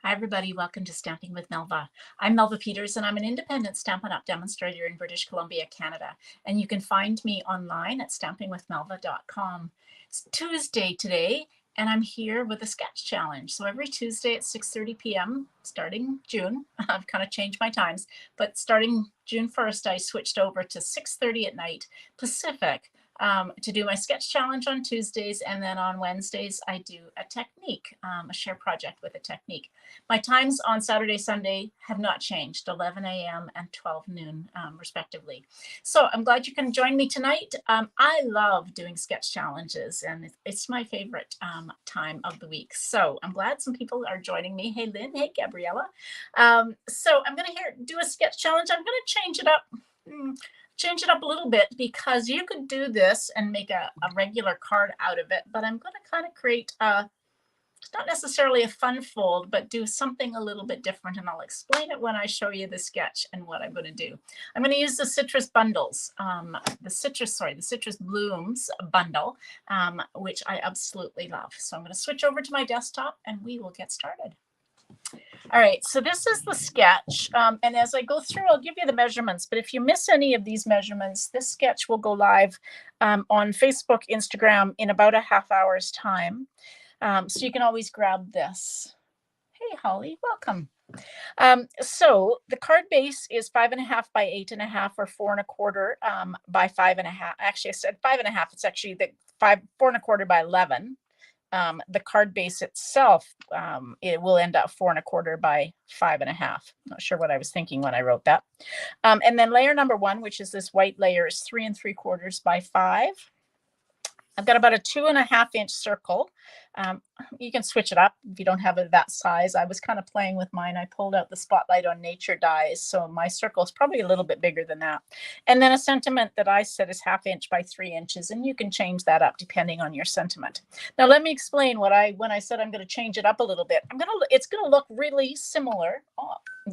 Hi, everybody. Welcome to Stamping with Melva. I'm Melva Peters, and I'm an independent Stampin' Up! Demonstrator in British Columbia, Canada. And you can find me online at stampingwithmelva.com. It's Tuesday today, and I'm here with a sketch challenge. So every Tuesday at 6:30 p.m., starting June, I've kind of changed my times, but starting June 1st, I switched over to 6:30 at night Pacific to do my sketch challenge on Tuesdays. And then on Wednesdays, I do a technique, a share project with a technique. My times on Saturday, Sunday have not changed, 11 a.m. and 12 noon, respectively. So I'm glad you can join me tonight. I love doing sketch challenges, and it's my favorite time of the week. So I'm glad some people are joining me. Hey, Lynn. Hey, Gabriella. So I'm going to do a sketch challenge. I'm going to change it up. Change it up a little bit, because you could do this and make a regular card out of it, but I'm going to kind of create it's not necessarily a fun fold, but do something a little bit different, and I'll explain it when I show you the sketch and what I'm going to do. I'm going to use the citrus bundles, the citrus blooms bundle, which I absolutely love. So I'm going to switch over to my desktop and we will get started. All right, so this is the sketch, and as I go through, I'll give you the measurements, but if you miss any of these measurements, this sketch will go live on Facebook, Instagram in about a half hour's time, so you can always grab this. Hey, Holly, welcome. So the card base is 5.5 by 8.5 or 4.25 by 5.5. Actually, I said 5.5. It's actually the 4.25 by 11. The card base itself, it will end up 4.25 by 5.5. Not sure what I was thinking when I wrote that. And then layer number 1, which is this white layer, is 3.75 by 5. I've got about a 2.5-inch circle. You can switch it up if you don't have it that size. I was kind of playing with mine. I pulled out the Spotlight on Nature dies, so my circle is probably a little bit bigger than that. And then a sentiment that I said is 1/2 inch by 3 inches, and you can change that up depending on your sentiment. Now let me explain when I said I'm going to change it up a little bit. It's going to look really similar.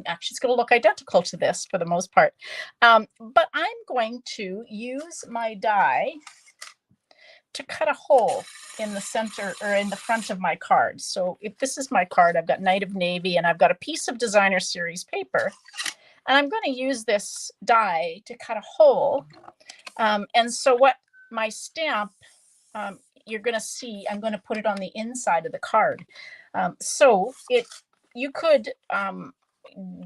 Actually, it's going to look identical to this for the most part. But I'm going to use my die to cut a hole in the center or in the front of my card. So if this is my card, I've got Night of Navy, and I've got a piece of designer series paper, and I'm going to use this die to cut a hole. And so what my stamp, you're going to see, I'm going to put it on the inside of the card. So you could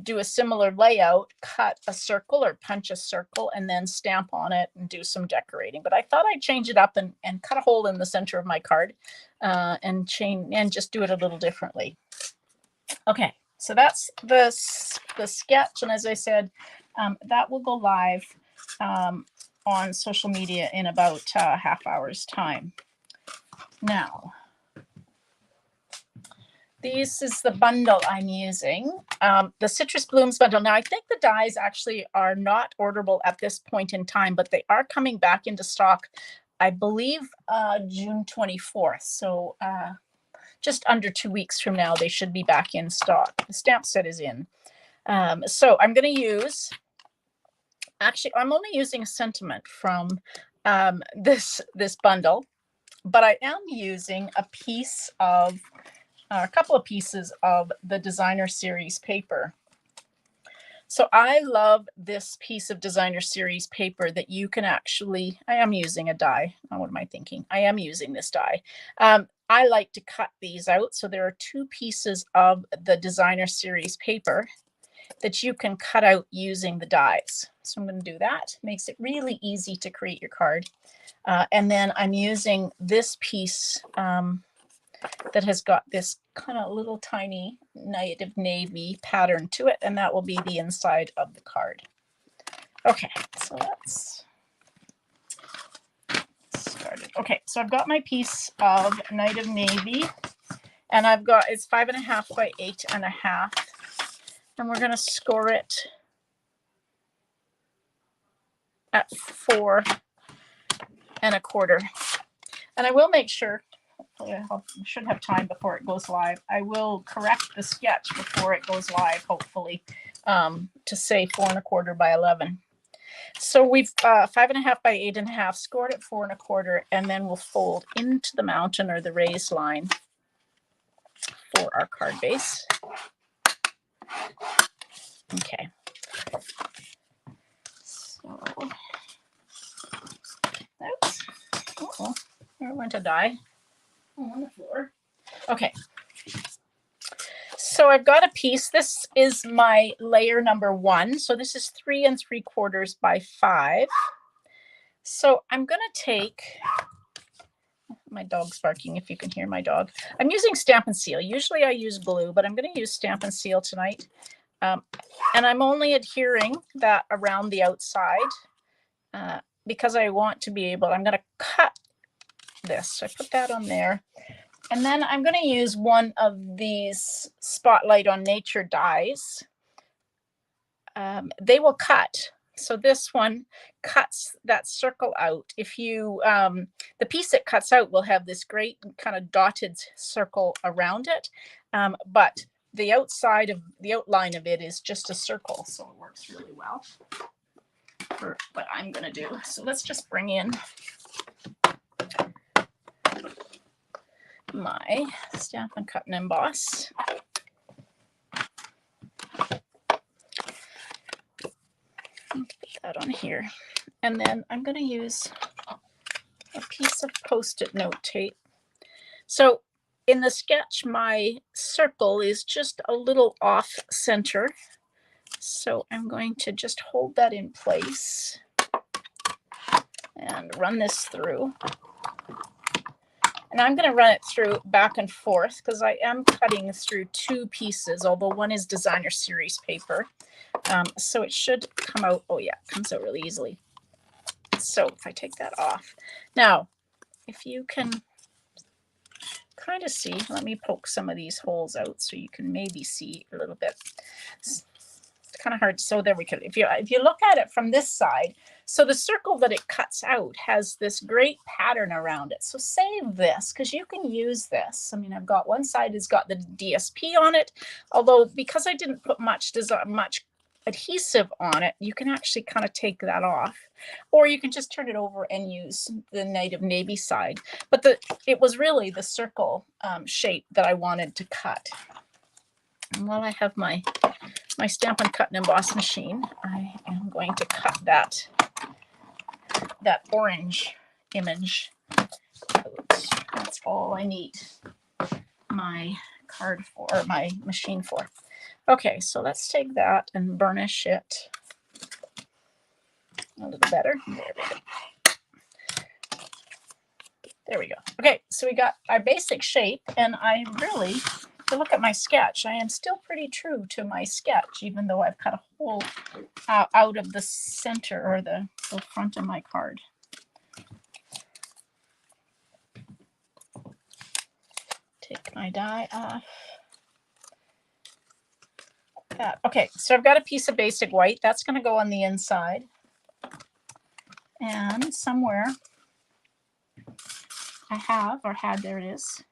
do a similar layout, cut a circle or punch a circle, and then stamp on it and do some decorating. But I thought I'd change it up and cut a hole in the center of my card and just do it a little differently. Okay, so that's the sketch. And as I said, that will go live on social media in about a half hour's time. Now, this is the bundle I'm using, the Citrus Blooms bundle. Now, I think the dies actually are not orderable at this point in time, but they are coming back into stock, I believe, June 24th. So just under 2 weeks from now, they should be back in stock. The stamp set is in. So I'm going to use, actually, I'm only using a sentiment from this bundle, but I am using a couple of pieces of the designer series paper. So I love this piece of designer series paper that you can actually, I am using a die. Oh, what am I thinking? I am using this die. I like to cut these out. So there are 2 pieces of the designer series paper that you can cut out using the dies. So I'm going to do that. Makes it really easy to create your card. And then I'm using this piece that has got this kind of little tiny Night of Navy pattern to it, and that will be the inside of the card. Okay, so let's start it. Okay, so I've got my piece of Night of Navy, and it's 5.5 by 8.5, and we're going to score it at 4.25. And I will make sure, I should have time before it goes live, I will correct the sketch before it goes live, hopefully, to say 4.25 by 11. So we've 5.5 by 8.5, scored at 4.25, and then we'll fold into the mountain or the raised line for our card base. Okay. So, oops. Uh-oh. There went a die on the floor. Okay. So I've got a piece. This is my layer number 1. So this is 3 3/4 by 5. So I'm going to take, my dog's barking if you can hear my dog. I'm using Stampin' Seal. Usually I use glue, but I'm going to use Stampin' Seal tonight. And I'm only adhering that around the outside because I want to be able, I'm going to cut this. So I put that on there. And then I'm going to use one of these Spotlight on Nature dies. They will cut. So this one cuts that circle out. If you, the piece that cuts out will have this great kind of dotted circle around it. But the outside of the outline of it is just a circle. So it works really well for what I'm going to do. So let's just bring in my Stampin' Cut and Emboss. Put that on here. And then I'm going to use a piece of Post-it note tape. So in the sketch, my circle is just a little off center. So I'm going to just hold that in place and run this through. And I'm going to run it through back and forth because I am cutting through 2 pieces, although one is designer series paper. So it should come out. Oh yeah, it comes out really easily. So if I take that off. Now, if you can kind of see, let me poke some of these holes out so you can maybe see a little bit. It's kind of hard. So there we go. If you look at it from this side, so the circle that it cuts out has this great pattern around it. So save this because you can use this. I mean, I've got one side has got the DSP on it, although because I didn't put much adhesive on it, you can actually kind of take that off, or you can just turn it over and use the native navy side. But it was really the circle shape that I wanted to cut. And while I have my Stampin' Cut and Emboss machine, I am going to cut that orange image out. That's all I need my card for, or my machine for. Okay, so let's take that and burnish it a little better. There we go. Okay, so we got our basic shape, and I really, if you look at my sketch, I am still pretty true to my sketch, even though I've cut a hole out of the center or the front of my card. Take my die off. Okay, so I've got a piece of basic white. That's going to go on the inside. And somewhere I have, or had, there it is.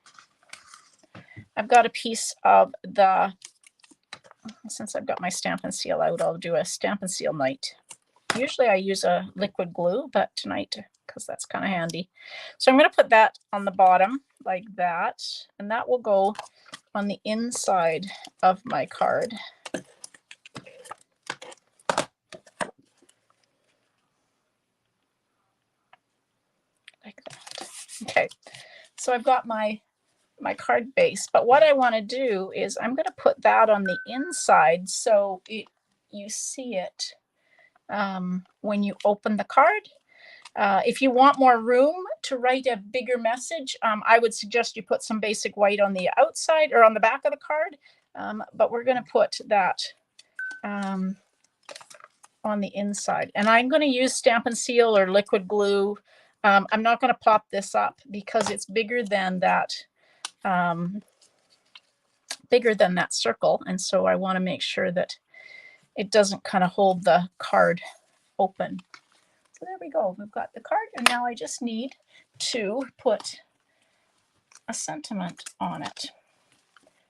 I've got a piece of the, since I've got my Stampin' Seal out, I'll do a Stampin' Seal night. Usually I use a liquid glue, but tonight, because that's kind of handy. So I'm going to put that on the bottom like that, and that will go on the inside of my card. Like that. Okay, so I've got my card base, but what I want to do is I'm going to put that on the inside so you see it when you open the card. If you want more room to write a bigger message, I would suggest you put some basic white on the outside or on the back of the card, but we're going to put that on the inside. And I'm going to use Stampin' Seal or liquid glue. I'm not going to pop this up because it's bigger than that circle, and so I want to make sure that it doesn't kind of hold the card open. So there we go. We've got the card, and now I just need to put a sentiment on it.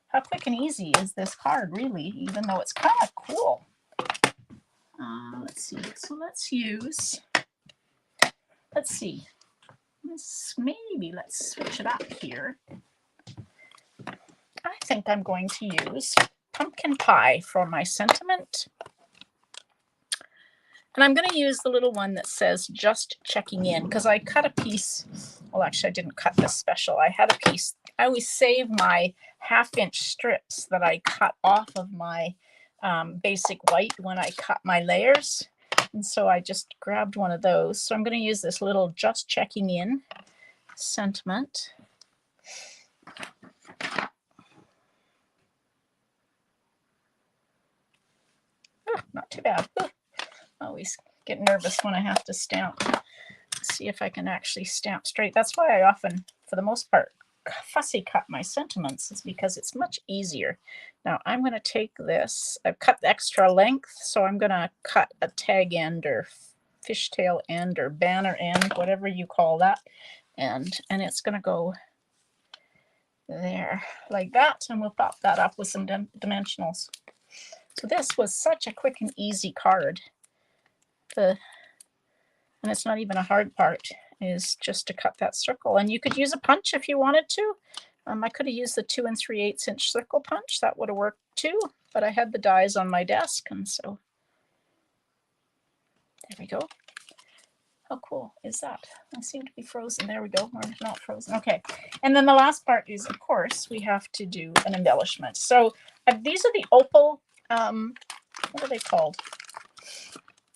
How quick and easy is this card, really, even though it's kind of cool. Let's see. So let's see. Let's switch it up here. I think I'm going to use pumpkin pie for my sentiment. And I'm going to use the little one that says just checking in because I cut a piece. Well, actually, I didn't cut this special. I had a piece. I always save my 1/2-inch strips that I cut off of my basic white when I cut my layers. And so I just grabbed one of those. So I'm going to use this little just checking in sentiment. Oh, not too bad. Oh, I always get nervous when I have to stamp. See if I can actually stamp straight. That's why I often, for the most part, fussy cut my sentiments, is because it's much easier. Now I'm going to take this. I've cut the extra length, so I'm going to cut a tag end or fishtail end or banner end, whatever you call that, and it's going to go there like that, and we'll pop that up with some dimensionals. So this was such a quick and easy card. And it's not even a hard part, is just to cut that circle. And you could use a punch if you wanted to. I could have used the 2 3/8 inch circle punch. That would have worked too, but I had the dies on my desk, and so there we go. How cool is that? I seem to be frozen. There we go. We're not frozen. Okay. And then the last part is, of course, we have to do an embellishment. So these are the opal, what are they called?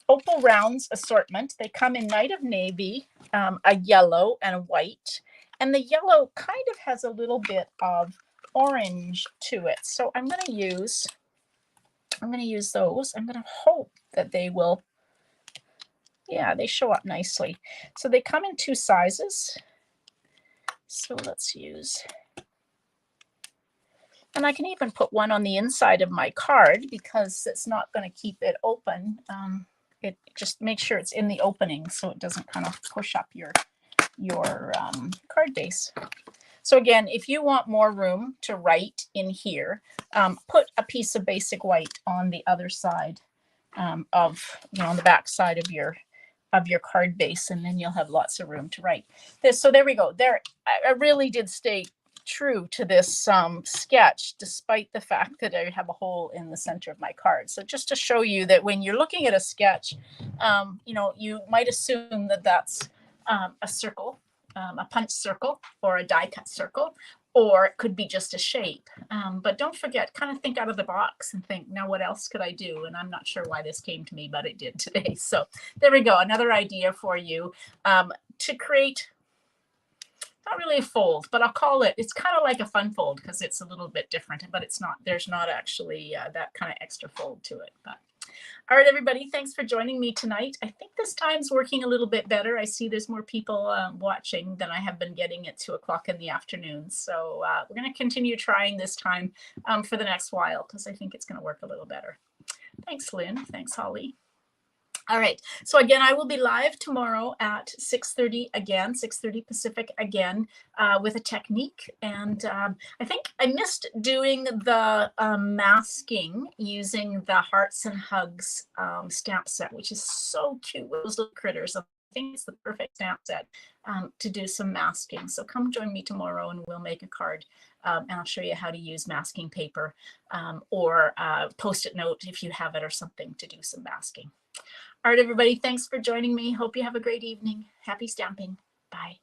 Opal Rounds assortment. They come in Night of Navy, a yellow, and a white. And the yellow kind of has a little bit of orange to it. So I'm going to use those. I'm going to hope that they will, yeah, they show up nicely. So they come in 2 sizes. So let's use, and I can even put one on the inside of my card because it's not going to keep it open. It just makes sure it's in the opening so it doesn't kind of push up your card base. So again, if you want more room to write in here, put a piece of basic white on the other side on the back side of your card base, and then you'll have lots of room to write. So there we go. There, I really did stay true to this sketch, despite the fact that I have a hole in the center of my card. So just to show you that when you're looking at a sketch, you might assume that that's a circle, a punch circle, or a die cut circle, or it could be just a shape. But don't forget, kind of think out of the box and think, now what else could I do? And I'm not sure why this came to me, but it did today. So there we go. Another idea for you to create, not really a fold, but I'll call it, it's kind of like a fun fold because it's a little bit different, but it's not, there's not actually that kind of extra fold to it. But all right, everybody, thanks for joining me tonight. I think this time's working a little bit better. I see there's more people watching than I have been getting at 2 o'clock in the afternoon. So we're going to continue trying this time for the next while because I think it's going to work a little better. Thanks, Lynn. Thanks, Holly. All right. So again, I will be live tomorrow at 6:30 again, 6:30 Pacific again, with a technique. And I think I missed doing the masking using the Hearts and Hugs stamp set, which is so cute with those little critters. I think it's the perfect stamp set to do some masking. So come join me tomorrow and we'll make a card. And I'll show you how to use masking paper or Post-it note if you have it or something to do some masking. All right, everybody, thanks for joining me. Hope you have a great evening. Happy stamping. Bye.